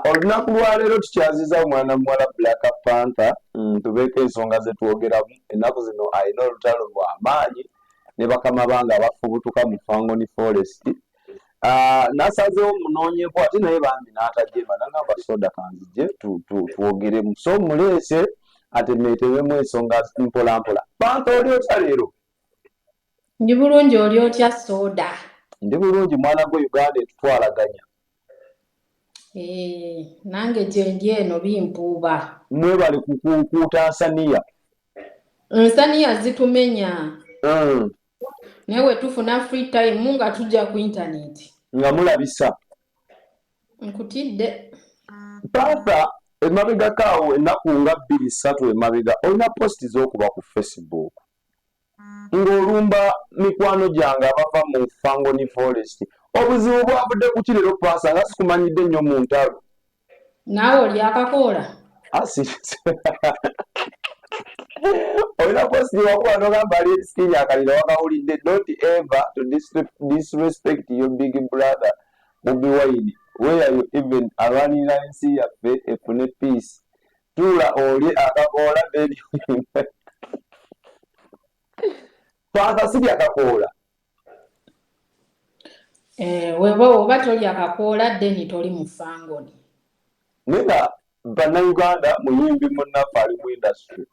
olunaku lwa leero tukyaziza omwana muwala Black Panther tubeeko ensonga ze twogeramu ennaku zino alina olutalo lw'amaanyi ne bakama bange abafubutuka mu Fangoni Forest nasazeewo munoonyeeko ate naye bambi n'atajeema n'agamba soda kanzije twogeremu so muleese atemeetebemu ensonga mpolampola. Panther oli otya leero? Ndi bulungi, oli otya soda? Ndi bulungi, mwana gwe Uganda etutwalaganya. Nange gye ndi eno bimpuuba. Mwebale ku Tanzania. Nsaniya zitumenya. Naye we tufuna free time nga tujja ku internet. Nga mulabisa. Nkutidde. Panther emabega kaawo ennaku nga 2-3 emabega olina posti z'okuba ku Facebook. Ng'olumba mikwano gyange abava mu Fangoni Forest. Obuzibu bwavudde ku ki leero Panther nga sikumanyidde nnyo mu ntalo? Naawe oli akakoola? Olina posti wakuba n'ogamba ali ekisinya akalira wakawulidde don't ever to disrespect your big brother Bobi Wine where you even alwanirira ensi yaffe efune peace tuula olye akakoola then Panther si akakoola. Oba toli akakoola then toli mu Fangoni. Nena bannayuganda muyimbi munnaffe ali mu industry.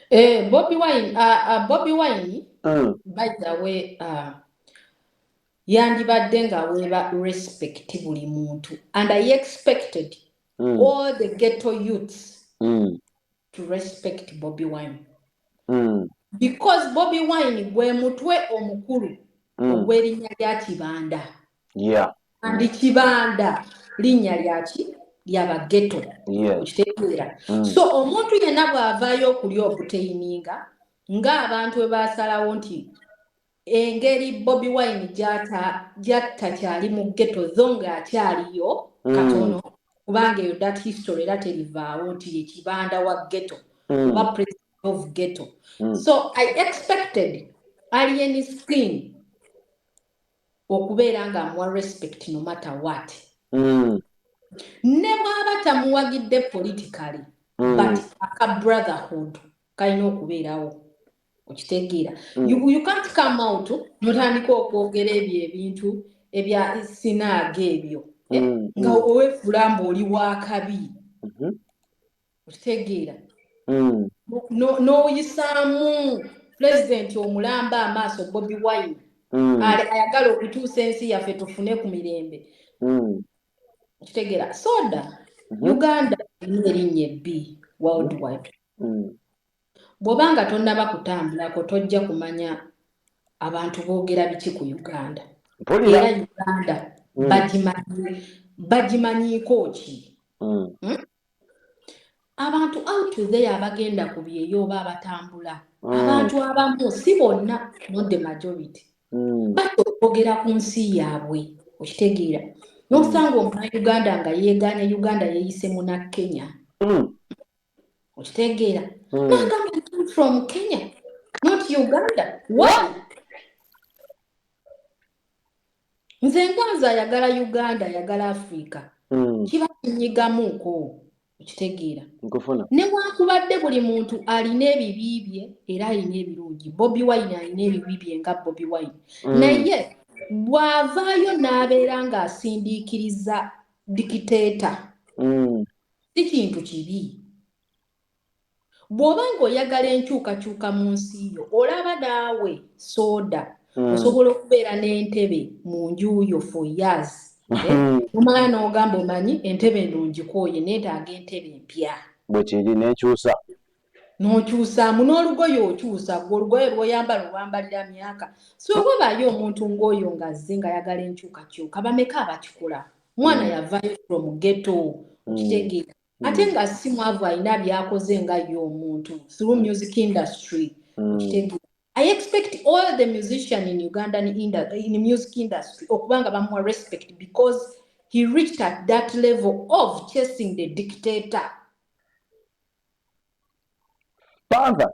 Bobi Wine, by the way, yandibadde nga weeba respect buli muntu, and I expected all the ghetto youths to respect Bobi Wine. Because Bobi Wine gwe mutwe omukulu ogw'erinnya lya Kibanda. Yeah. And Kibanda linnya lyaki lyaba ghetto. Okitegeera. So omuntu yenna bw'avaayo okulya obuteininga ng'abantu bwe baasalawo nti engeri Bobi Wine gy'atakyali mu ghetto zo ng'akyaliyo katono kubanga eyo that history era terivaawo nti ye Kibanda wa ghetto oba president of ghetto. So I expected alien screen okubeera ng'amuwa respect no matter what. Ne bw'aba tamuwagidde politically but aka brotherhood kalina okubeerawo. Okitegeera. You can't come out n'otandika okwogera ebintu ebya sinaaga ebyo nga oweefula mbu oli wa kabi. Okitegeera. N'oyisaamu pulezidenti omulamba amaaso Bobi Wine ayagala okutuusa ensi yaffe tufune ku mirembe. Okitegeera. Soda Uganda erina erinnya ebbi worldwide. Bw'obanga tonnaba kutambulako tojja kumanya abantu boogera biki ku Uganda. Era Uganda bagimanyiiko ki? Abantu out there abagenda ku byeyo oba abatambula. Abantu abamu si bonna, not the majority. Boogera ku nsi yaabwe. Okitegeera. N'osanga Uganda nga yeegaanye Uganda yeeyise muna Kenya. Okitegeera. N'agamba from Kenya, not Uganda. Why? Nze nganza ayagala Uganda, ayagala Africa. Kiba kinyigamuuko. Okitegeera. Newankubadde buli muntu alina ebibi bye era alina ebirungi. Bobi Wine alina ebibi bye nga Bobi Wine. Naye bw'avaayo n'abeera ng'asindiikiriza dikiteeta si kintu kibi. Bw'oba ng'oyagala enkyukakyuka mu nsi yo olaba naawe soda osobola okubeera n'entebe mu nju yo for years. Omala n'ogamba omanyi entebe ndungikooye neetaaga entebe empya. Bwe kiri n'enkyusa. N'okyusaamu n'olugoye okyusa, gwe olugoye lw'oyambala olwambalira myaka. So bw'obaayo omuntu ng'oyo ng'azze ng'ayagala enkyukakyuka bameka abakikola. Mwana yavaayo from ghetto. Okitegeera. Ate nga si mwavu alina byakoze nga ye omuntu through music industry. Okitegeera. I expect all the musicians in Uganda in the music industry okubanga bamuwa respect because he reached at that level of chasing the dictator. Panther,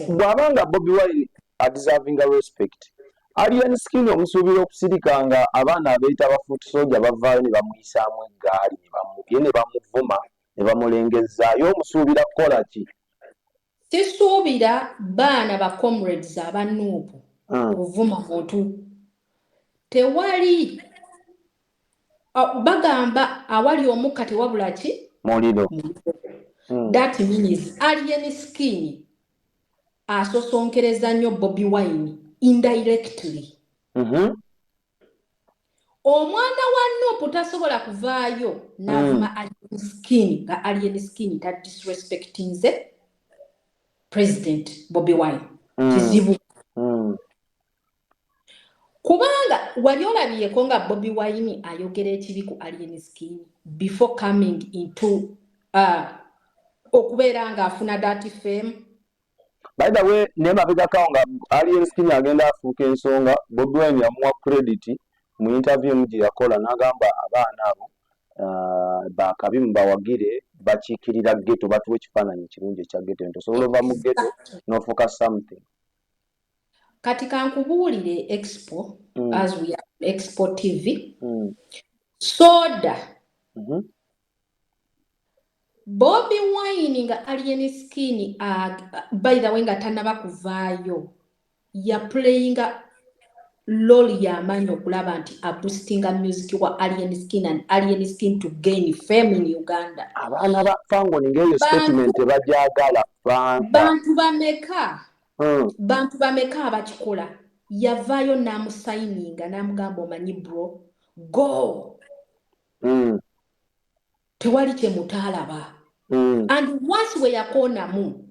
bw'abanga Bobi Wine deserving respect Alien Skin omusuubira okusirika nga abaana abeeyita abafuuti soja bavaayo ne bamuyisaamu eggaali ne bamuvuma ne bamulengezaayo. Omusuubira kukola ki? Sisuubira baana ba comrades abanuupu kuvuma muntu. Tewali bagamba awali omukka tewabula ki? Muliro. That means Alien Skin asosonkereza nnyo Bobi Wine indirectly. Omwana wa Nuupu tasobola kuvaayo n'avuma Alien Skin nga Alien Skin ta disrespectinze President Bobi Wine. Kizibu. Kubanga wali olabiyeko nga Bobi Wine ayogera ekibi ku Alien Skin before coming into okubeera nga afuna that fame. By the way, nemabegako nga Alien Skin agenda afuuka ensonga, Bobi Wine yamuwa credit mu interview mu gye yakola n'agamba abaana abo bakabi mubawagire bakiikirira ghetto batuwa ekifaananyi ekirungi ekya ghetto. Ntosobola ova mu ghetto n'ofuuka something. Kati kankubuulire Expo, as we are Expo TV, soda. Bobi Wine nga Alien Skin by the way nga tannaba kuvaayo ya playinga loli y'amaanyi okulaba nti aboostinga music wa Alien Skin and Alien Skin to gain fame in Uganda. Abaana ba Fango ningeyo statement bajagala bantu bameka bantu bameka abakikola yavaayo n'amusayininga n'amugamba omanyi bro go tewali kye mutaalaba. And once we yakonamu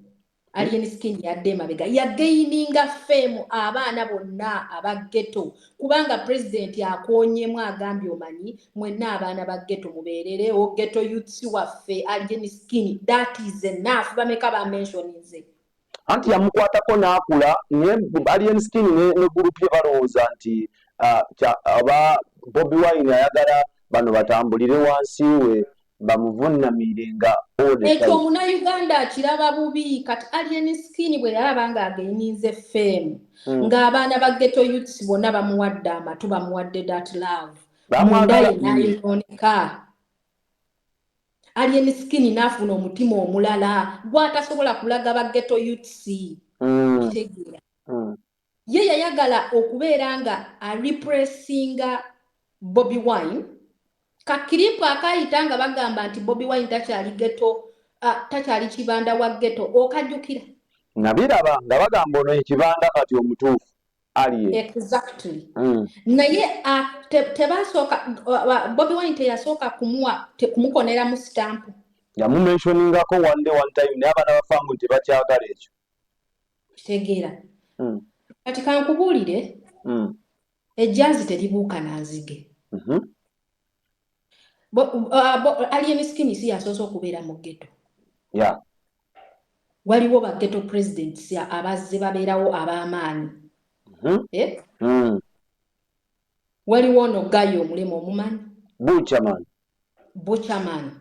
Alien Skin yadde mabega yagaininga fame abaana bonna abaghetto kubanga president yakoonyemu agambye omanyi mwenna abaana ba ghetto mubeerere o ghetto youths waffe Alien Skin that is enough. Bameka ba mentioninze anti yamukwatako n'akula ne Alien Skin ne group ye balowooza nti aba Bobi Wine ayagala bano batambulire wansi we bamuvunamirenga ekyo Munnayuganda akiraba bubi. Kati Alien Skin bwe yalaba nga againinze fame ng'abaana ba ghetto youths bonna bamuwadde amatu bamuwadde that love mundaye n'ayonooneka. Alien Skin n'afuna omutima omulala gw'atasobola kulaga ba ghetto youths. Kitegeera ye yayagala okubeera nga arepressinga Bobi Wine. Kakiripo akayita nga bagamba nti Bobi Wine takyali ghetto takyali kibanda wa ghetto okajjukira nabiraba nga bagamba ono ekibanda kati omutuufu aliye exactly naye tebasooka Bobi Wine teyasooka kumukonera mu stamp yamumentioningako one time naye abaana bafangu nti tebakyagala ekyo kitegeera kati kankubuulire ejjaazi teribuuka nanzige. Alien Skin si yasoose okubeera mu ghetto. Waliwo ba ghetto presidents abazze babeerawo ab'amaanyi. Waliwo ono Gayo omulema omumanyi Buchaman.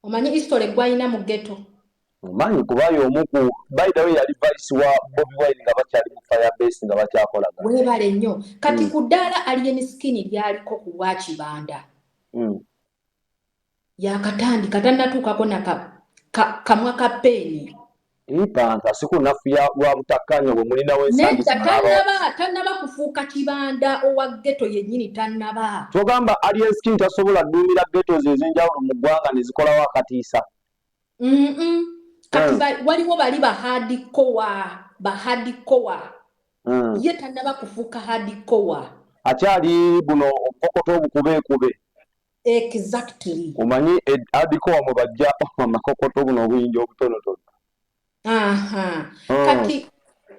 Omanyi history gwalina mu ghetto? Omanyi kubayo omuku by the way yali vice wa Bobi Wine nga bakyali mu Firebase nga bakyakolagana. Weebale nnyo. Kati ku ddaala Alien Skin lyaliko ku Lwakibanda. Yakatandika tannatuukako na kamwa ka peeni. Ipanta sikunafu ya lwa butakkaanya bwe mulinawo ensangi tannaba kufuuka kibanda owa ghetto yennyini tannaba. Togamba Alien Skin tasobola dduumira ghetto ez'enjawulo mu ggwanga ne zikolawo akatiisa. Kati waliwo bali ba hardcore. Ye tannaba kufuuka hardcore. Akyali buno obukokoto obukubeekube. Exactly. Omanyi hardcore mwe bajja amakokoto buno obuyinja obutonotono. Kati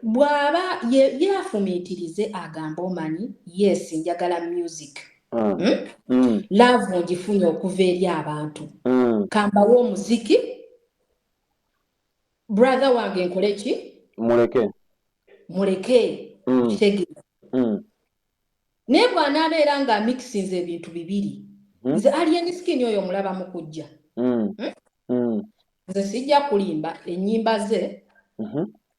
bw'aba yeafumiitirize agamba omanyi yes njagala music. Love ngifunye okuva eri abantu. Kambawo omuziki. Brother wange nkole ki? Muleke. Kitegeera. Naye bw'anaabeera nga mixinze ebintu bibiri. Nze Alien Skin oyo mulaba mu kujja. Nze sijja kulimba ennyimba ze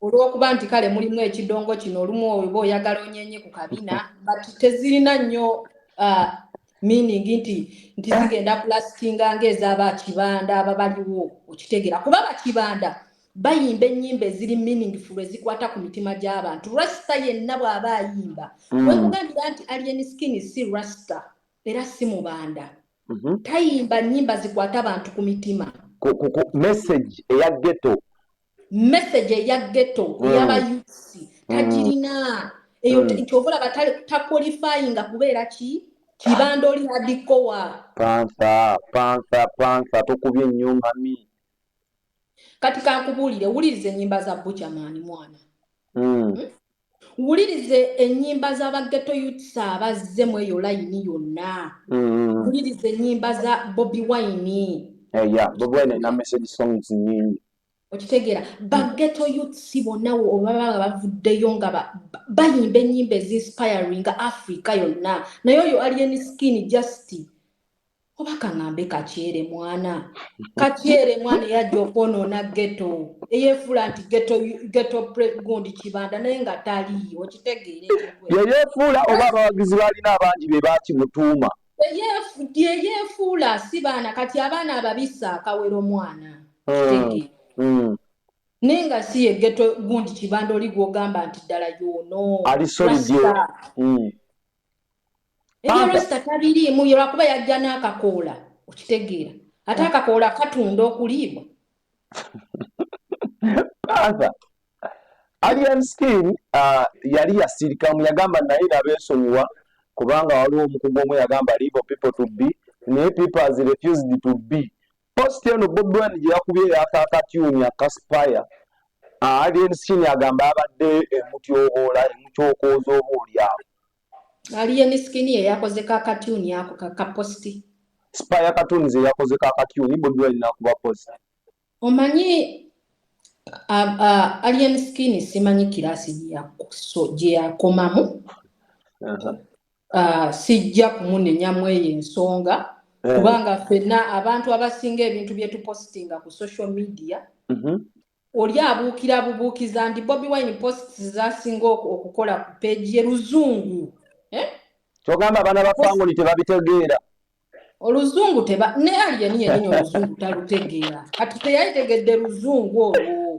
olw'okuba nti kale mulimu ekidongo kino olumu oba oyagala onyenye ku kabina but tezirina nnyo meaning nti zigenda kulastinga ng'ez'aba Kibanda ababaliwo okitegeera kuba bakibanda bayimba ennyimba eziri meaningful ezikwata ku mitima gy'abantu. Rasta yenna bw'aba ayimba wekugambira nti Alien Skin si Rasta era si mubanda tayimba nnyimba zikwata abantu ku mitima. Message eya ghetto ey'abayusi tagirina eyo nkyovula takwalifyinga kubeera ki Kibanda oli adikowa pansa tokubye nnyo mami. Kati kankubuulire wuliriza ennyimba za Buchaman mwana wulirize ennyimba z'abageto youths abazzemu eyo layini yonna wulirize ennyimba za Bobi Wine Bobi Wine na message songs nyingi okitegeera bageto youths bonna oba bavuddeyo nga bayimba ennyimba ezinspiring Africa yonna naye oyo Alien Skin just oba kaŋŋambe Kakyere mwana yajja okwonoona ghetto eyeefuula nti ghetto gundi Kibanda naye nga taliiyo okitegeere yeyeefuula oba abawagizi balina abangi be bakimutuuma yeyeefuula si baana kati abaana ababisa akawero mwana okitegeere naye nga si ye ghetto gundi Kibanda oli gw'ogamba nti ddala y'ono ebyo Rasta tabiriimu lwakuba yajja n'akakoola okitegeera ate akakoola katunda okuliibwa. Alien Skin yali yasirikamu yagamba naye nabeesonyiwa kubanga waliwo omukugu omu yagamba leave people to be naye people has refused to be. Post eno Bobi Wine gye yakubye yakakatyuni akaspire Alien Skin agamba abadde emutyoboola emutyokooza oba oliawo. Alien Skin ye yakoze kakatuni ako kakaposti. Spire cartoons ye yakoze kakatuni Bobi Wine nakuba post. Omanyi Alien Skin simanyi kirasi gye yakomamu. Sijja kumunenyamu eyo ensonga kubanga ffenna abantu abasinga ebintu bye tupostinga ku social media oli abuukira bubuukiza nti Bobi Wine posts zasinga okukola ku page ye luzungu. Kyogamba abaana ba Fangoni tebabitegeera. Oluzungu ne Alien yennyini oluzungu talutegeera. Kati teyayitegedde luzungu olwo.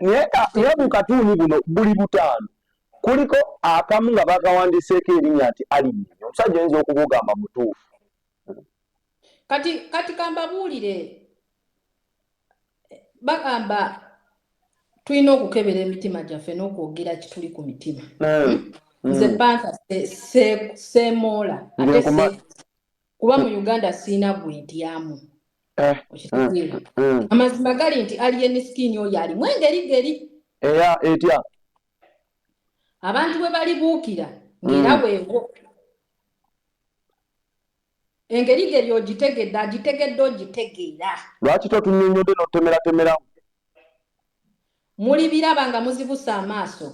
Naye mu katuuni buno buli butaano kuliko akamu nga bakawandiseeko erinnya nti Alien. Omusajja ayinza okubugamba mutuufu. Kati kambabuulire bagamba tulina okukebera emitima gyaffe n'okwogera kituli ku mitima. Nze Panther seemoola ate kuba mu Uganda siina bwentyamu. Amazima gali nti Alien Skin oyo alimu engerigeri. Etya. Abantu bwe balibuukira ng'era bwewo. Engerigeri agitegedde ogitegeera. Lwaki totunnyonnyodde n'otemeratemeramu? Muli biraba nga muzibusa amaaso.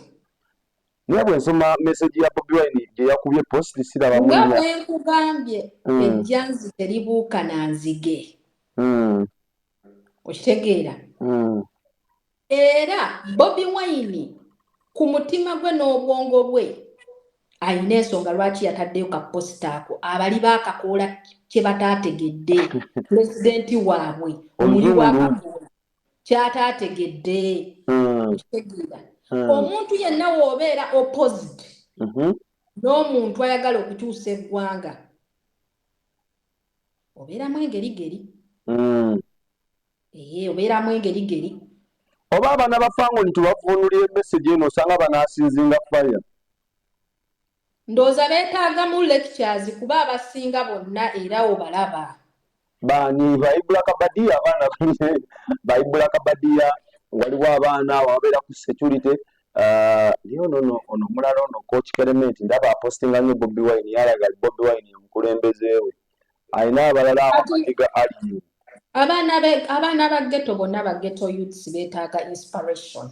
Naye bwe nsoma message ya Bobi Wine gye yakubye post siraba munya. Nga bwe nkugambye ejjanzi teribuuka na nzige. Okitegeera? Era Bobi Wine ku mutima gwe n'obwongo bwe ayina ensonga lwaki yataddeyo ka post ako abali baakakoola kye bataategedde pulezidenti waabwe omuli waakakoola kyataategedde. Okitegeera? Omuntu yenna w'obeera opposite n'omuntu ayagala okukyusa eggwanga obeeramu engerigeri. Obeeramu engerigeri. Oba abaana ba Fangoni tubavunulira message eno osanga banaasinzinga fire. Ndowooza beetaagamu lectures kuba abasinga bonna era obalaba. Baani Baibula Kabadia abaana Baibula Kabadia waliwo abaana wabeera ku security ono omulala ono Coach Clement ndaba apostinga nnyo Bobi Wine yalaga Bobi Wine omukulembeze we. Ayina abalala amatiga aliyo. Abaana ba ghetto bonna ba ghetto youths beetaaga inspiration.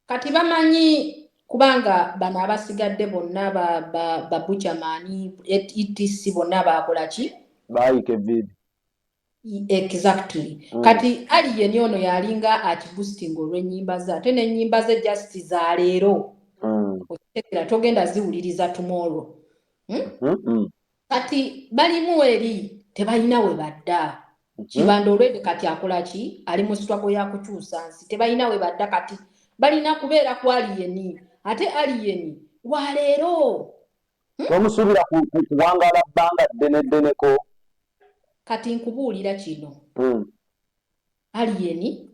Kati bamanyi kubanga bano abasigadde bonna ba Buchaman etc bonna baakola ki? Baayika evviidi. Exactly. Kati Alien ono yalinga akiboosting olw'ennyimba ze ate n'ennyimba ze just za leero okitegera togenda ziwuliriza tomorrow. Kati balimu eri tebalina we badda. Kibanda olwedde kati akola ki? Ali mu struggle ya kukyusa nsi. Tebalina we badda kati balina kubeera ku Alien. Ate Alien wa leero. Tomusuubira kuwangaala bbanga ddene. Kati nkubuulira kino. Alien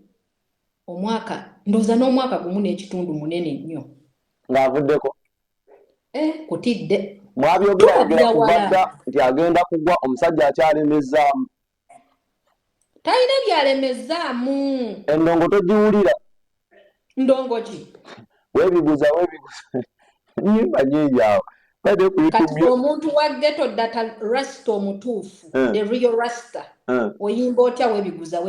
omwaka ndoza n'omwaka gumu n'ekitundu munene nnyo. Ng'avuddeko. Kutidde. Mwabyogera kubadda nti agenda kugwa omusajja akyalemezaamu. Talina byalemezzaamu. Endongo togiwulira. Ndongo ki? Weebiguza. Nnyimba nnyingi awo. Kati omuntu wa ghetto data rasta omutuufu. The real rasta. Oyimba otya weebiguza.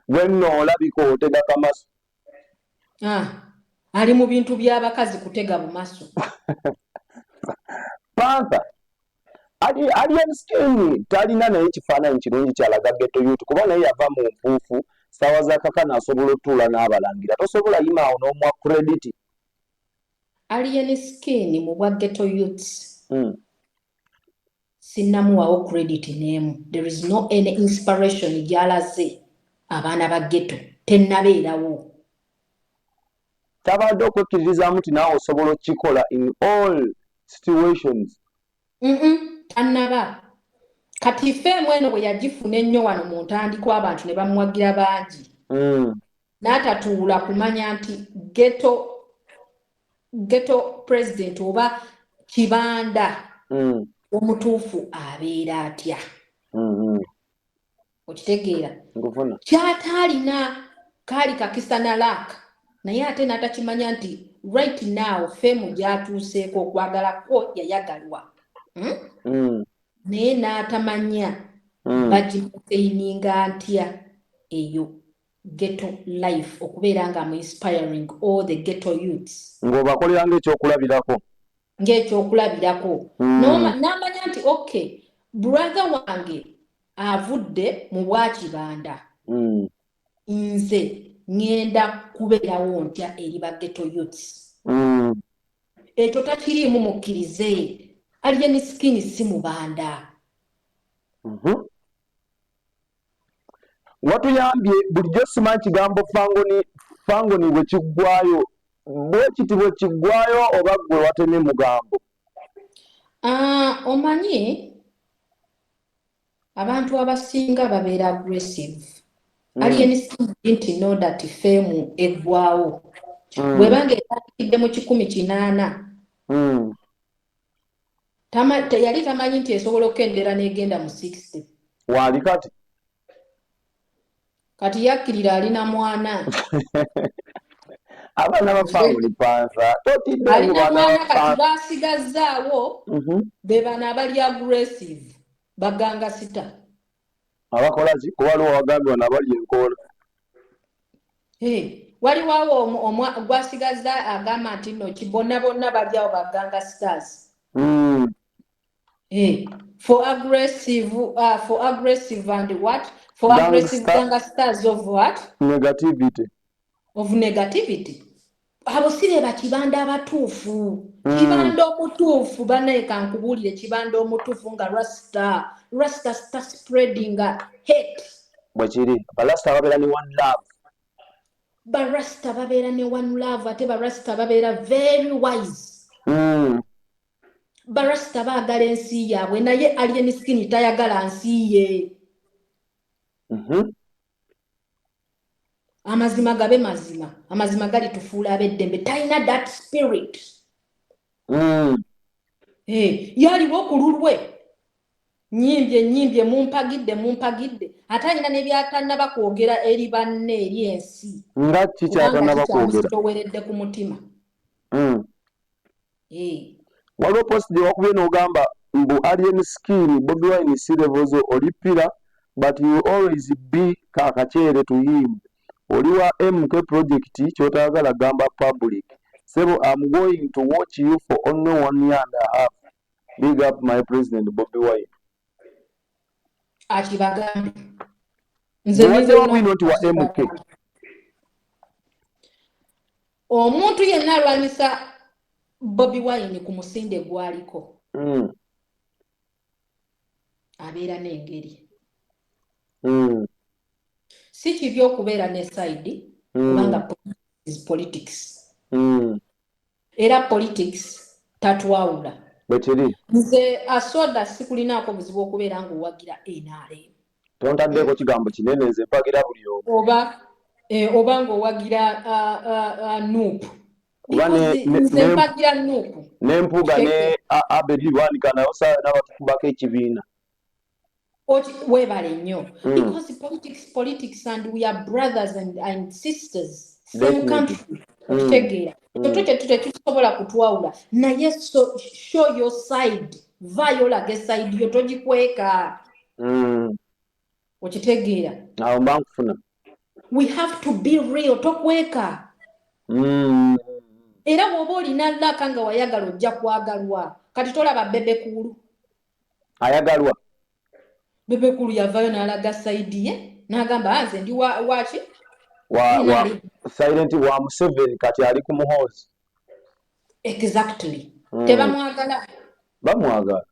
Bwenno olabika otega kamaso. Ali mu bintu by'abakazi kutega mu maso. Panther. Alien Skin talina naye kifaananyi kirungi kyalaga ghetto youth kuba naye yava mu nfuufu ssaawa za kakana asobola otuula n'abalangira. Tosobola yima awo n'omuwa credit. Alien Skin mu bwa ghetto youths. Sinnamuwawo credit n'emu. There is no any inspiration gy'alaze abaana ba ghetto. Tennabeerawo. Tabadde okwekkiririzaamu nti naawe osobola okukikola in all situations. Tannaba. Kati ffeemu eno bwe yagifuna ennyo wano mu ntandikwa abantu ne bamuwagira bangi. N'atatuula kumanya nti ghetto president oba kibanda omutuufu abeera atya. Okitegeera? Kyataalina kaali kakisana laaka naye ate n'atakimanya nti right now ffeemu gy'atuuseeko okwagalako yayagalwa. Naye n'atamanya bagimuseininga ntya eyo ghetto life okubeera nga mu inspiring all the ghetto youths. Ng'obakolera ng'ekyokulabirako. N'amanya nti okay brother wange avudde mu bwakibanda. Nze ngenda kubeerawo ntya eri ba ghetto youths. Ekyo takiriimu mukkirize. Alien Skin si mubanda. Watuyambye bulijjo simanyi kigambo fangoni bwe kiggwayo bwe kiti bwe kiggwayo oba gwe watemye mugambo. Omanyi abantu abasinga babeera aggressive. Alien Skin didn't know that ffeemu eggwawo. Bwebanga etandikidde mu 1800 yali tamanyi nti esobola okukendera n'egenda mu 60. Waali kati yakkirira alina mwana. Abaana ba family Panther totidde alina mwana kati basigazzaawo be bano abali aggressive baganga sita. Abakola ki? Kuba waliwo wagambye wano abali enkoola. Waliwo gwasigazza agamba nti no kibonna bonna bali awo baganga stars. For aggressive and what? For aggressive gangsters of what? Negativity. Of negativity. Abo sire bakibanda abatuufu. Kibanda omutuufu banaye kankubuulire kibanda omutuufu nga Rasta start spreading hate. Bwekiri Barasta babeera ne one love. Barasta babeera ne one love ate Barasta babeera very wise. Barasta baagala ensi yaabwe naye Alien Skin tayagala nsi ye. Amazima gabe mazima. Amazima gali tufuula abeddembe. Talina that spirit. Yaliwo ku lulwe. Nyimbye mumpagidde. Ate alina ne byatannaba kwogera eri banne eri ensi. Nga kikyatannaba kwogera. Toweredde ku mutima. Waliwo post gye wakubye n'ogamba mbu Alien Skin Bobi Wine si levels olipira but you always be kakakyere to him. Oliwa MK project kyotagala gamba public. Sebo I'm going to watch you for only 1 year and a half. Big up my president Bobi Wine. akibagambe nze wino nti wa MK omuntu yenna alwanyisa Bobi Wine ku musinde gwaliko abeera n'engeri si kibi okubeera ne side kubanga politics era politics tatwawula bwekiri nze asoda sikulinaako buzibu okubeera ng'owagira NRM tontaddeko kigambo kinene nze mpagira buli omu oba ng'owagira NUP nze mpagira NUP n'empuga ne Abedi Lwanika nayo n'abatukubako ekibiina webale nnyo because politics and we are brothers and sisters same country okitegeera tetusobola kutwawula naye show your side vaayo olaga eside yo togikweka okitegeera awo mba nkufuna we have to be real tokweka era bw'oba olina laka nga wayagala ojja kwagalwa kati tolaba Bebekulu ayagalwa Bebekulu yavaayo n'alaga sayidi ye n'agamba nze ndi waki silent wa Museveni kati ali ku muhoozi exactly tebamwagala bamwagala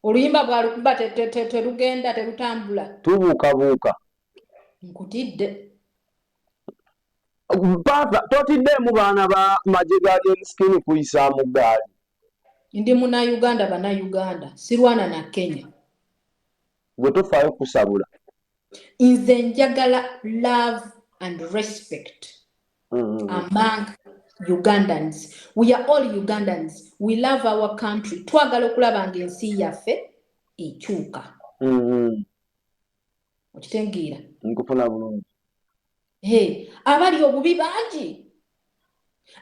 oluyimba bwalukuba terugenda terutambula tubuukabuuka nkutidde totiddemu baana ba magye ga Jenskini kuyisa mu ggaali ndi Munnayuganda Bannayuganda sirwana na Kenya bwe tofaayo kusabula nze njagala love and respect among Ugandans. We are all Ugandans. We love our country. Twagala okulaba ng'ensi yaffe ekyuka. Okitengira. Nkufuna bulungi. Abali obubi bangi.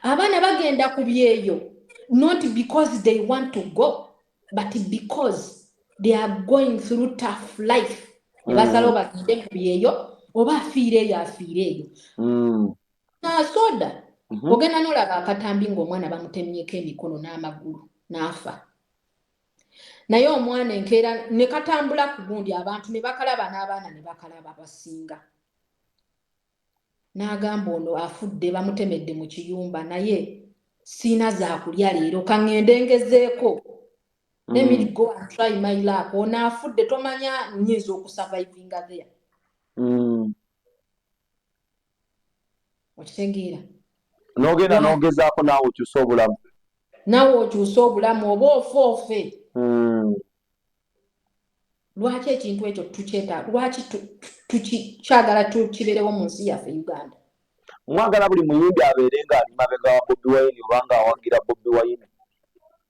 Abaana bagenda ku byeyo not because they want to go but because they are going through tough life. Basalo bagende ku byeyo oba afiireyo. Na soda. Ogenda n'olaba akatambi ng'omwana bamutemyeko emikono n'amagulu n'afa. Naye omwana enkeera ne katambula ku gundi abantu ne bakalaba n'abaana ne bakalaba basinga. N'agamba ono afudde bamutemedde mu kiyumba naye siina zaakulya leero kaŋŋende ngezeeko. Let me go and try my luck. Ono afudde tomanya nnyinza okusurvivinga there. Okitegeera? N'ogenda n'ogezaako naawe okyusa obulamu. Naawe okyusa obulamu oba ofoofe. Lwaki ekintu ekyo tukyetaaga? Lwaki tukyagala tukibeerewo mu nsi yaffe Uganda? Mwagala buli muyimbi abeere ng'ali mabega wa Bobi Wine oba ng'awagira Bobi Wine?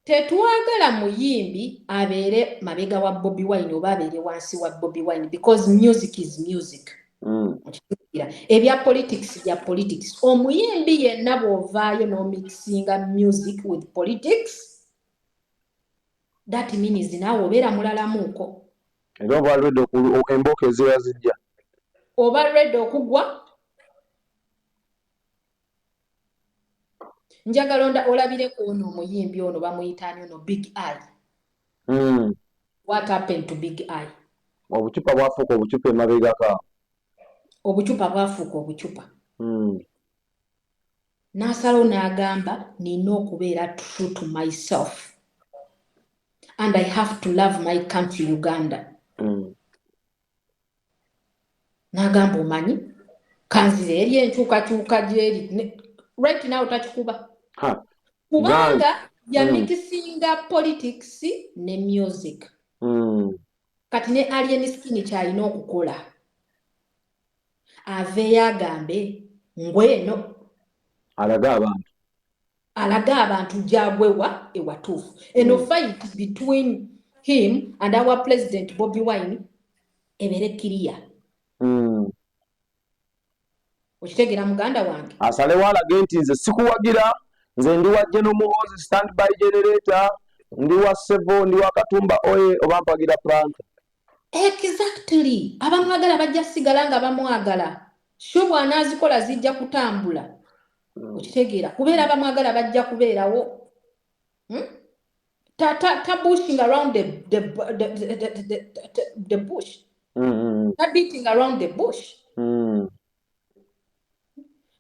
Tetwagala muyimbi abeere mabega wa Bobi Wine oba abeere wansi wa Bobi Wine because music is music. Ebya politics ya politics. Omuyimbi yenna bw'ovaayo n'omixinga music with politics, that means naawe obeera mulalamuuko. Era oba lwedde embooko eziba zijja. Oba lwedde okugwa. Njagala olabireko ono omuyimbi ono bamuyitaani ono Big Eye. What happened to Big Eye? Obucupa bwafuuka obucupa emabega ka. Obucupa bwafuuka obucupa. N'asalawo n'agamba nina okubeera true to myself and I have to love my country Uganda. N'agamba omanyi kanzire eri enkyukakyuka gyeri right now takikuba. Kubanga yamikisinga politics ne music. Kati ne Alien Skin kyalina okukola. Aveeyo agambe ngweno. Alaga abantu gyagwewa ewatuufu. Eno fight between him and our president Bobi Wine ebere kiriya. Okitegeera muganda wange. Asalewo alage nti nze sikuwagira, nze ndi wa General Muhoozi standby generator, ndi wa Sevo, ndi wa Katumba oye oba mpagira planta. Exactly. Abamwagala bajja sigala nga bamwagala. Sho bw'anaazikola zijja kutambula. Okitegeera kubeera abamwagala bajja kubeerawo. bushing around the bush. Beating around the bush.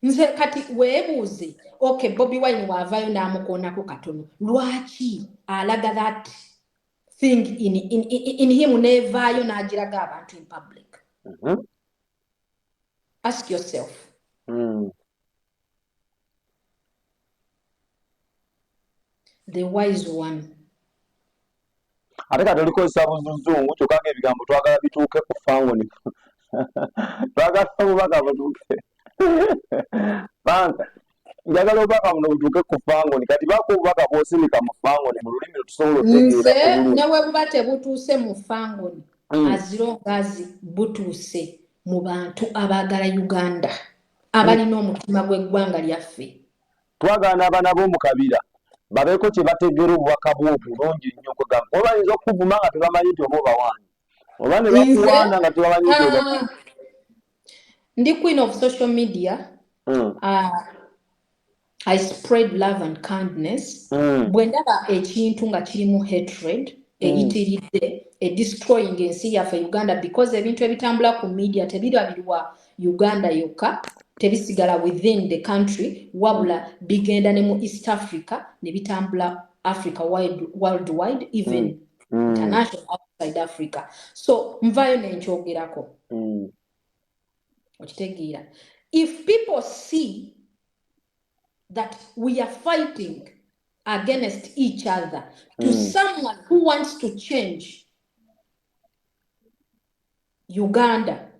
Nze kati weebuuze okay Bobi Wine waavayo n'amukoonako katono lwaki alaga that thing in him neevaayo n'agiraga abantu in public. Ask yourself. The wise one. Ate kati olikozesa buzungu kyokka ng'ebigambo twagala bituuke ku fangoni. Twagala obubaka butuuke. Banka njagala obubaka buno butuuke ku fangoni kati bako obubaka bw'osindika mu fangoni mu lulimi lutusobola otegeera. Nze ne bwe buba tebutuuse mu fangoni as long as butuuse mu bantu abaagala Uganda abalina omutima gw'eggwanga lyaffe. Twagala n'abaana b'omu kabira babeeko kye bategeera obubaka bw'obulungi nnyo kwegamba oba bayinza okukuvuma nga tebamanyi nti oba obawaanyi oba ne bakuwaana nga tebamanyi nti oba. Ndi queen of social media. I spread love and kindness. Bwe ndaba ekintu nga kirimu hatred eyitiridde destroying ensi yaffe Uganda because ebintu ebitambula ku media tebirabirwa Uganda yokka tebisigala within the country wabula bigenda ne mu East Africa ne bitambula Africa worldwide even international outside Africa. So nvayo nenkyogerako. Okitegeera. If people see that we are fighting against each other to someone who wants to change Uganda,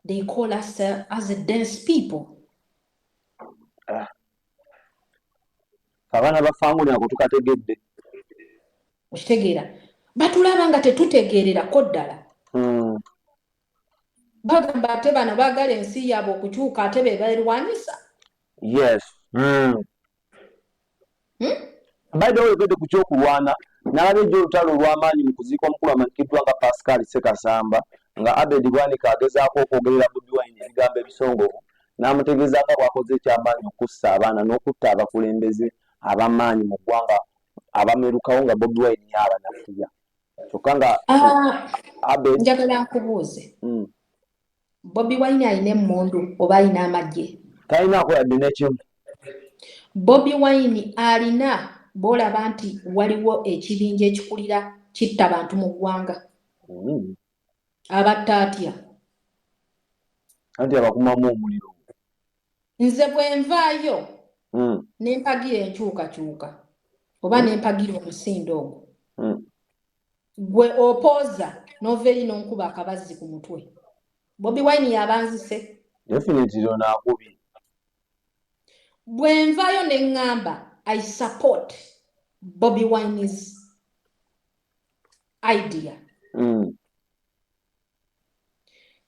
they call us as a dense people. Abana bafanguli ako tukategedde. Okitegeera. Batulaba nga tetutegeererako ddala. Bagamba ate bano baagala ensi yaabwe okukyuka ate be balwanyisa. Yes. By the way, ogedde ku kyokulwana nalabye ejjo olutalo olw'amaanyi mu kuziika omukulu amanyikiddwa nga Pascal Sekasamba nga Abed Bwanika agezaako okwogerera Bobi Wine ebigambo ebisongovu n'amutegeeza nga bw'akoze ekyamaanyi okussa abaana n'okutta abakulembeze ab'amaanyi mu ggwanga abamerukawo nga Bobi Wine y'abanafuya. Kyokka nga Abed njagala nkubuuze. Bobi Wine alina emmundu oba alina amagye? Talinaako yadde n'ekimu. Bobi Wine alina bw'olaba nti waliwo ekibinja ekikulira kitta abantu mu ggwanga. Abatta atya? Anti abakumamu omuliro. Nze bwe nvaayo ne mpagira enkyukakyuka oba ne mpagira omusindo ogwo. Gwe opooza n'ova eri n'onkuba akabazzi ku mutwe. Bobi Wine yabanzise? Definitely onaakubye. Bwe nvaayo ne ngamba I support Bobi Wine's idea.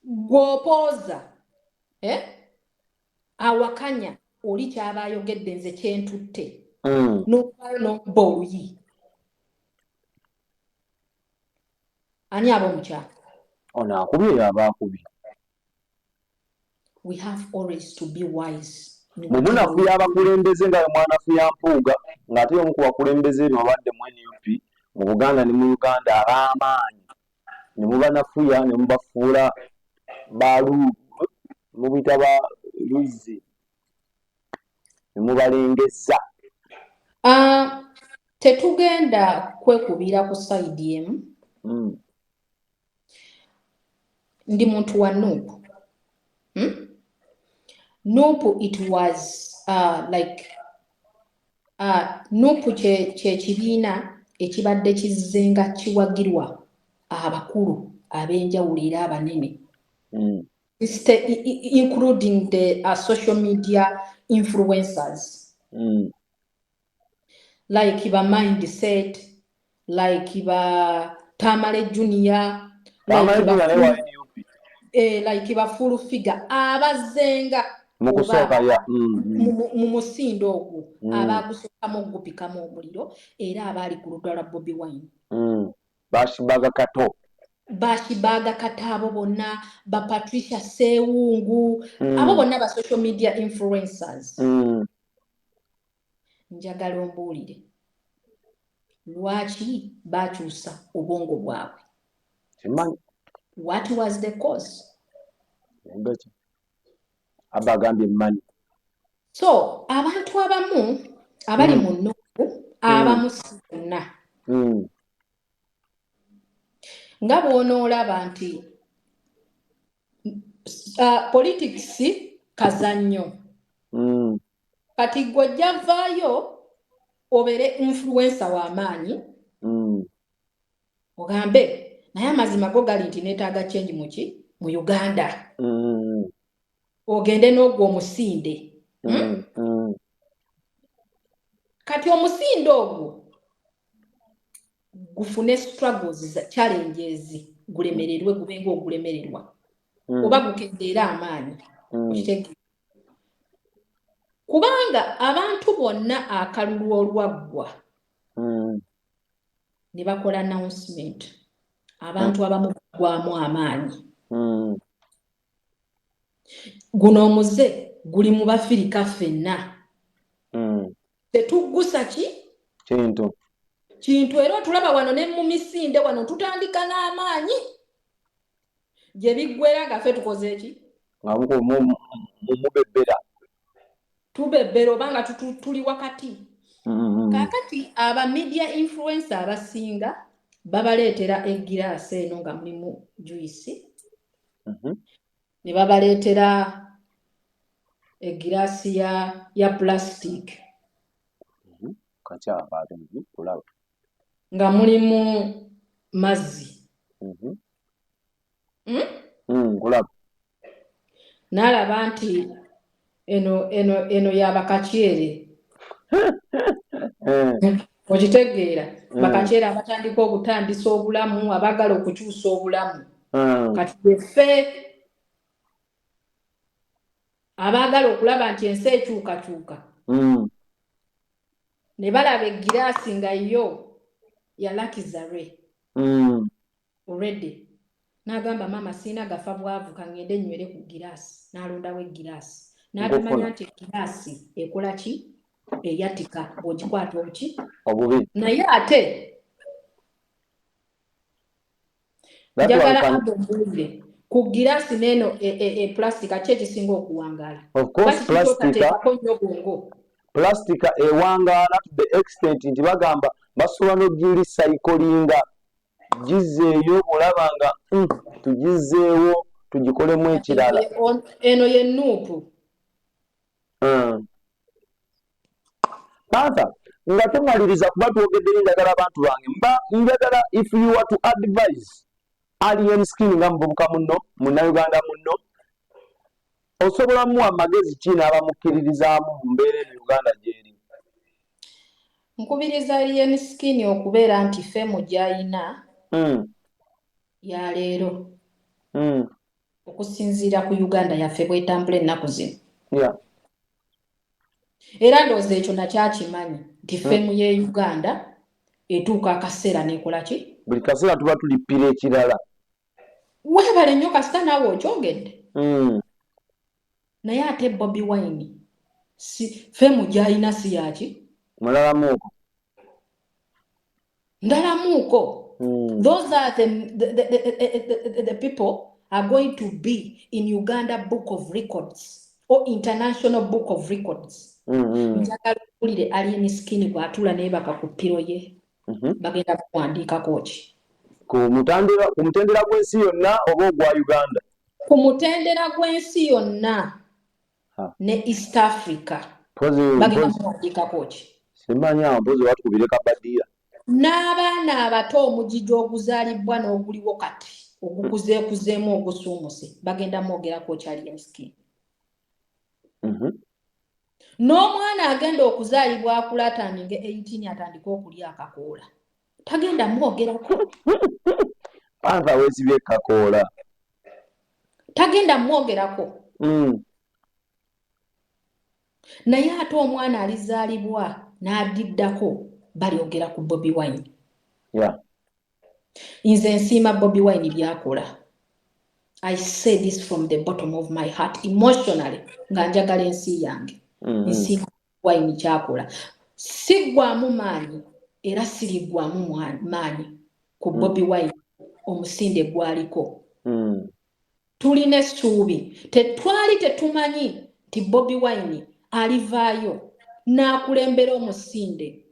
Gw'opooza awakanya oli kyaba ayogedde nze kyentutte n'ovaayo n'okuba oluyi. Ani aba omukyala? Onaakubye yaba akubye. We have always to be wise. Munafuya abakulembeze nga mwanafuya mpuuga ng'ate omu ku bakulembeze eno abadde mu NUP mu Buganda ne mu Uganda ab'amaanyi ne mubanafuya ne mubafuula mubita ba Luzzi ne mubalengeza. Tetugenda kwekubira ku sayidi emu. Ndi muntu wa Nuupu. Nuupu it was like Nuupu kye kibiina ekibadde kizenga kiwagirwa abakulu ab'enjawulo era abanene. Including the social media influencers. Like Iba Mindset, like Iba Tamale Junior, like Iba Full Figure, abazenga mu musindo ogwo abagusokamu ogupikamu omuliro era abaali ku ludda lwa Bobi Wine. Bashibaga Kato abo bonna ba Patricia Sewungu abo bonna ba social media influencers. Njagala ombuulire lwaki bakyusa obwongo bwabwe? What was the cause? Abagambye money. So abantu abamu abali mu Nuupu abamu sina nga bw'onoolaba nti politics kazannyo kati gw'ojja vaayo obeere influencer w'amaanyi ogambe naye amazima go gali nti neetaaga change mu Uganda ogende n'ogwo omusinde kati omusinde ogwo gufune struggles challenges gulemererwe gubenga ogulemererwa oba gukendeera amaanyi okitegeera kubanga abantu bonna akalulu olwaggwa ne bakola announcement abantu abamu bagwamu amaanyi guno omuze guli mu Bafirika ffenna tetuggusa kintu era otulaba wano ne mu misinde wano tutandika n'amaanyi gye biggwera nga ffe tukoze eki tubebbera oba nga tuli wakati kaakati aba media influencer abasinga babaleetera egiraasi eno nga mulimu juice ne babaleetera egiraasi ya plastic nga mulimu mazzi n'alaba nti eno yabakakyere okitegeera bakakyere abatandika okutandisa obulamu abagala okukyusa obulamu kati ffe abaagala okulaba nti ensi ekyukakyuka ne balaba egiraasi nga yo yalakizarwe already n'agamba maama siina gafa bwavu kangende nywere ku giraasi n'alondawo egiraasi n'atamanya nti egiraasi ekola ki eyatika bw'ogikwata obubi naye ate njagala abombuulire ku giraasi n'eno plastica ki ekisinga okuwangaala plastica ewangaala to the extent nti bagamba basobola n'ogirecyclinga gizeeyo olaba nga tugizeewo tugikolemu ekirala eno ye Nuupu Panther nga tumaliriza kuba twogeddeyo njagala abantu bange njagala if you are to advise alien skin nga muvubuka munno munnayuganda munno osobola muwa amagezi ki n'abamukkiririzaamu mu mbeera eno Uganda gy'eri? Nkubiriza alien skin okubeera nti ffemu gy'ayina ya leero okusinziira ku Uganda yaffe bw'etambula ennaku zino era ndowooza ekyo nakyakimanyi nti ffemu ye Uganda etuuka akaseera n'ekola ki buli kaseera tuba tulippira ekirala weebale nnyo kasita naawe okyogedde naye ate Bobi Wine ffemu gy'ayina si yaki mulalamuuko ndalamuuko those are the people are going to be in Uganda Book of Records or International Book of Records njagala okulire alien skin bw'atuula naye bakakuppiro ye bagenda kuwandiikako ki ku mutendera gw'ensi yonna oba ogwa Uganda ku mutendera gw'ensi yonna ne East Africa bagenda kuwandiikako ki simanya mpozi batukubire kabadiya n'abaana abato omugigi oguzaalibwa n'oguliwo kati ogukuzeekuzeemu ogusuumuse bagenda mwogerako ki alien skin n'omwana agenda okuzaalibwa akula atandike 18 atandika okulya akakoola tagenda mwogerako Panther weesibye kakoola tagenda mwogerako naye ate omwana alizaalibwa n'adiddako balyogera ku Bobi Wine nze nsiima Bobi Wine byakola I say this from the bottom of my heart emotionally nga njagala ensi yange nsiima Wine kyakola siggwamu maanyi era sirigwamu maanyi ku Bobi Wine omusinde gwaliko. Tulina essuubi tetwali tetumanyi nti Bobi Wine alivaayo n'akulembera omusinde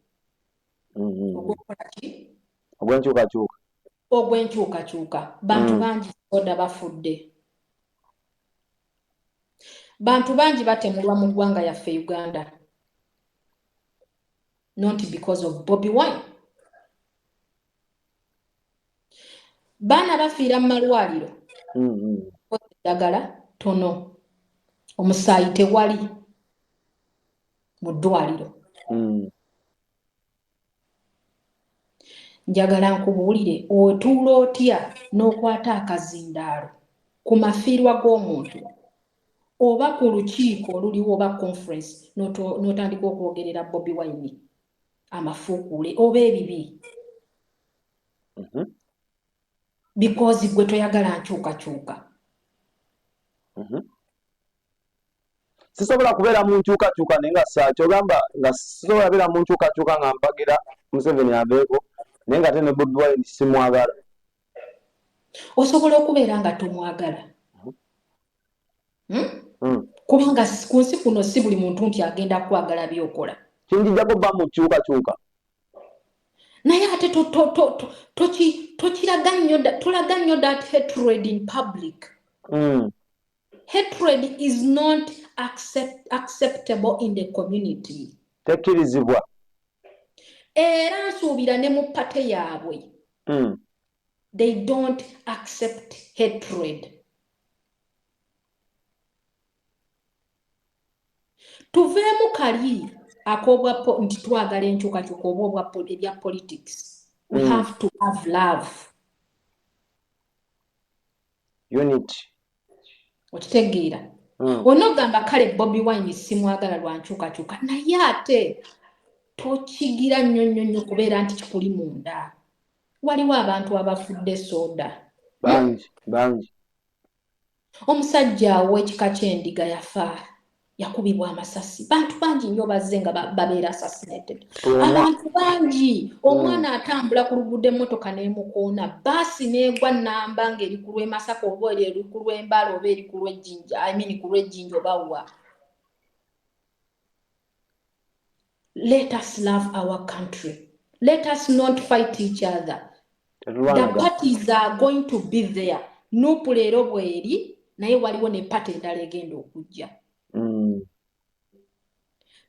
ogw'enkyukakyuka. Bantu bangi soda bafudde, bantu bangi batemulwa mu ggwanga yaffe Uganda, not because of Bobi Wine. Baana bafiira mu malwaliro eddagala tono, omusaayi tewali mu ddwaliro. Njagala nkubuulire, otuula otya n'okwata akazindaalo ku mafiirwa g'omuntu oba ku lukiiko oluliwo oba conference n'otandika okwogerera Bobi Wine amafuukuule oba ebibi because gwe toyagala nkyukakyuka. Sisobola kubeera mu nkyukakyuka naye nga kyogamba nga sisobola kubeera mu nkyukakyuka nga mpagira Museveni aveeko naye nga ate ne Bobi Wine simwagala. Osobola okubeera nga tomwagala kubanga ku nsi kuno si buli muntu nti agenda kwagala byokola. Kinjijjako bba mu kyukakyuka naye ate tolaga nnyo that hatred in public. Hatred is not acceptable in the community. Tekkirizibwa. Era nsuubira ne mu pate yaabwe they don't accept hatred. Tuveemu kali ak'obwa nti twagala enkyukakyuka oba ebya politics. We have to have love. Unity. Okitegeera. Onogamba kale Bobi Wine simwagala lwa nkyukakyuka naye ate tokigira nnyo kubeera nti kikuli munda. Waliwo abantu abafudde soda. Bangi. Omusajja ow'ekika ky'endiga yafa. Yakubibwa amasasi. Bantu bangi nnyo bazze nga babeera assassinated. Abantu bangi. Omwana atambula ku luguudo emmotoka n'emukoona. Baasi n'egwa nnamba ng'eri ku lw'e Masaka oba eri ku lw'Embala oba eri ku lw'Ejjinja. Ku lw'Ejjinja oba wa. Let us love our country. Let us not fight each other. The parties are going to be there. Nupu leero bweri naye waliwo ne party endala egenda okujja.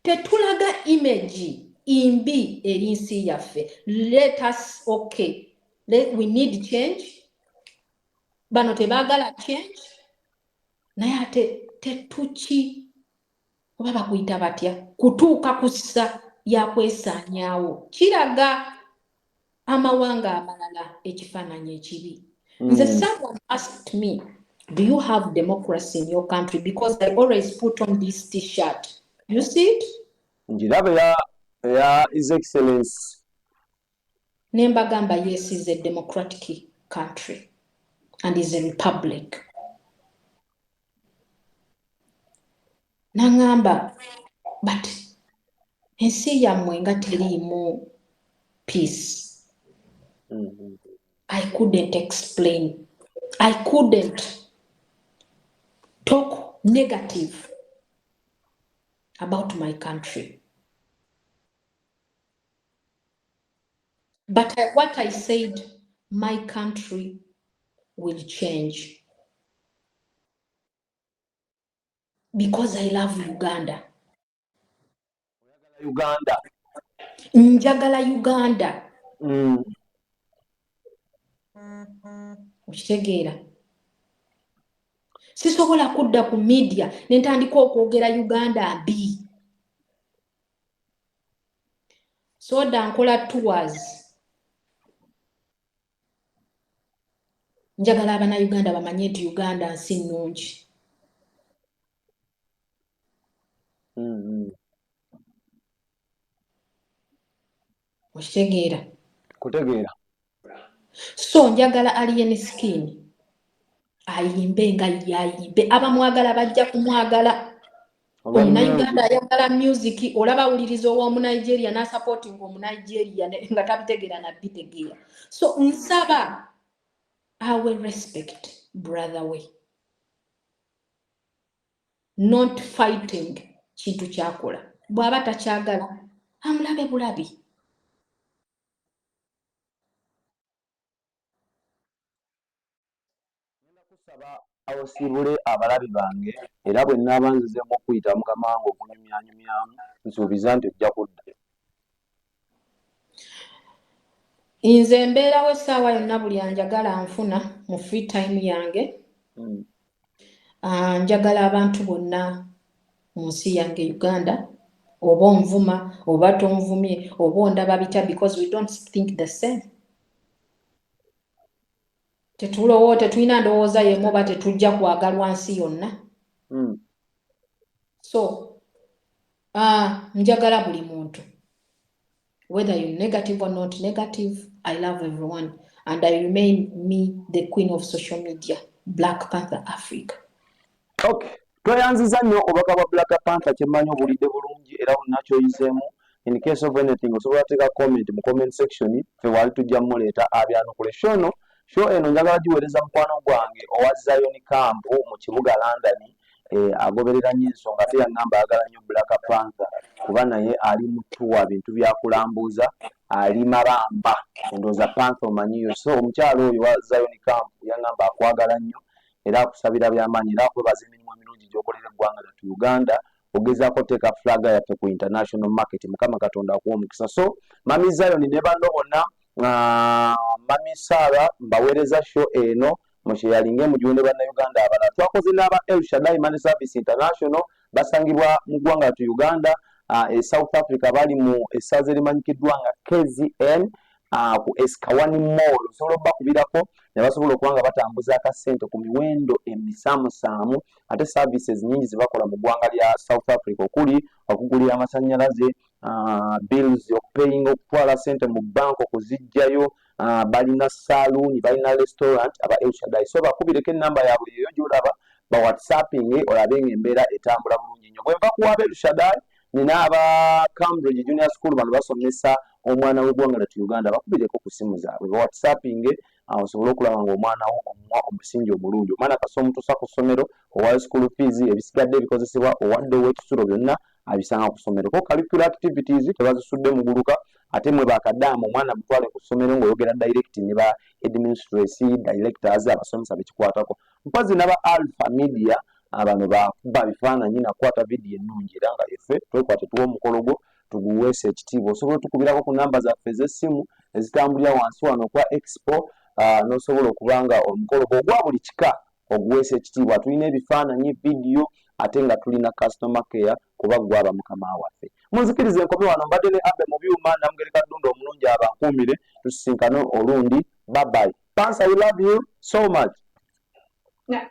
Tetulaga image imbi eri nsi yaffe. Let us we need change. Bano tebaagala change. Naye ate tetuki oba bakuyita batya kutuuka ku ssa yakwesaanyaawo. Kiraga amawanga amalala ekifaananyi ekibi. Nze someone asked me, do you have democracy in your country? Because I always put on this t-shirt. You see it? Njiraba ya His Excellency. Nembagamba, yes, is a democratic country and is a republic. Nangamba, but ensi yammwe nga teriimu peace. I couldn't explain. I couldn't talk negative about my country. But what I said, my country will change. Because I love Uganda. Njagala Uganda. Okitegeera. Sisobola kudda ku media nentandika okwogera Uganda mbi. Soda nkola tours. Njagala abana Uganda bamanye nti Uganda nsi nnungi. Okitegeera. Kutegeera. So njagala Alien Skin ayimbe nga yayimbe abamwagala bajja kumwagala. Omunayuganda ayagala music olaba awuliriza ow'omunigeria n'asupporting omunigeria nga tabitegeera nabitegeera. So nsaba I will respect brother way, not fighting kintu kyakola. Bw'aba takyagala amulabe bulabi. Awosibule abalabi bange era bwe nnaaba nzizeemu okuyita mukama wange okunyumyanyumyamu nsuubiza nti ojja kudda. Nze mbeerawo essaawa yonna buli anjagala nfuna mu free time yange. Njagala abantu bonna mu nsi yange Uganda, oba onvuma oba tonvumye oba ondaba bitya, because we don't think the same. Tetulina ndowooza yemu oba tetujja kwagalwa nsi yonna. So njagala buli muntu, whether you're negative or not negative, I love everyone and I remain me, the queen of social media, Black Panther Africa. Okay, tweyanziza nnyo obubaka bwa Black Panther kyemmanyi obulidde bulungi era onnakyoyizeemu. In case of anything osobola teeka comment mu comment section, ffe wali tujja muleeta abyanukule. Show eno njagala giweereza mukwano gwange owa Zion Camp mu kibuga London, agoberera nnyo ensonga ate yangamba ayagala nnyo Black Panther kuba naye ali mutuwa bintu byakulambuuza, ali maramba, endowooza Panther omanyiyo. So omukyalo oyo wa Zion Camp yangamba akwagala nnyo era akusabira by'amaanyi era akwebaza emirimu emirungi gy'okolera eggwanga lyattu Uganda, ogezaako teeka flaga yaffe ku international market. Mukama Katonda akuwa omukisa. So Mami Zion ne bano bonna, Mami Sarah, mbaweereza show eno musheyalinge mugiwende bannayuganda abalala. Twakoze n'aba El Shaddai Money Service International, basangibwa mu ggwanga lyattu Uganda, South Africa, bali mu essaza erimanyikiddwa nga KZN ku Eskawani Mall. Osobola obbakubirako ne basobola okuba nga batambuza akasente ku miwendo emisaamusaamu, ate services nyingi zebakola mu ggwanga lya South Africa okuli okugulira amasannyalaze, bills, okupaying, okutwala sente mu bank okuzijjayo, balina saloon, balina restaurant aba El Shaddai. So bakubireko ennamba yaabwe eyo gy'olaba ba whatsapping olabe ng'embeera etambula bulungi nnyo. Bwe nva kuwaba El Shaddai nina aba Cambridge Junior School bano basomesa omwana w'eggwanga lyattu Uganda, bakubireko ku ssimu zaabwe ba whatsapping osobole okulaba ng'omwana wo omuwa omusingi omulungi. Omwana kasa omutuusa ku ssomero, owa school fees, ebisigadde ebikozesebwa, owadde ow'ekisulo, byonna abisanga ku ssomero. Ko curricular activities tebazisudde muguluka, ate mwe bakaddaama omwana mutwale ku ssomero ng'oyogera direct ne ba administrators, directors, abasomesa bekikwatako. Mpazi n'aba Alpha Media abano bakuba bifaananyi nakwata vidiyo ennungi era nga yeffe twekwate tuwa omukolo gwo tuguweesa ekitiibwa. Osobola tukubirako ku namba zaffe ez'essimu ezitambulira wansi wano kwa Expo, n'osobola okuba nga omukolo gwo ogwa buli kika oguweesa ekitiibwa. Tulina ebifaananyi, vidiyo, ate nga tulina customer care kuba gwaba mukama waffe. Munzikirize enkobe wano, mbadde ne Abe mu byuma, Namugereka Ddunda omulungi abankuumire, tusisinkane olundi. Bye bye. Pansa, we love you so much. Yeah.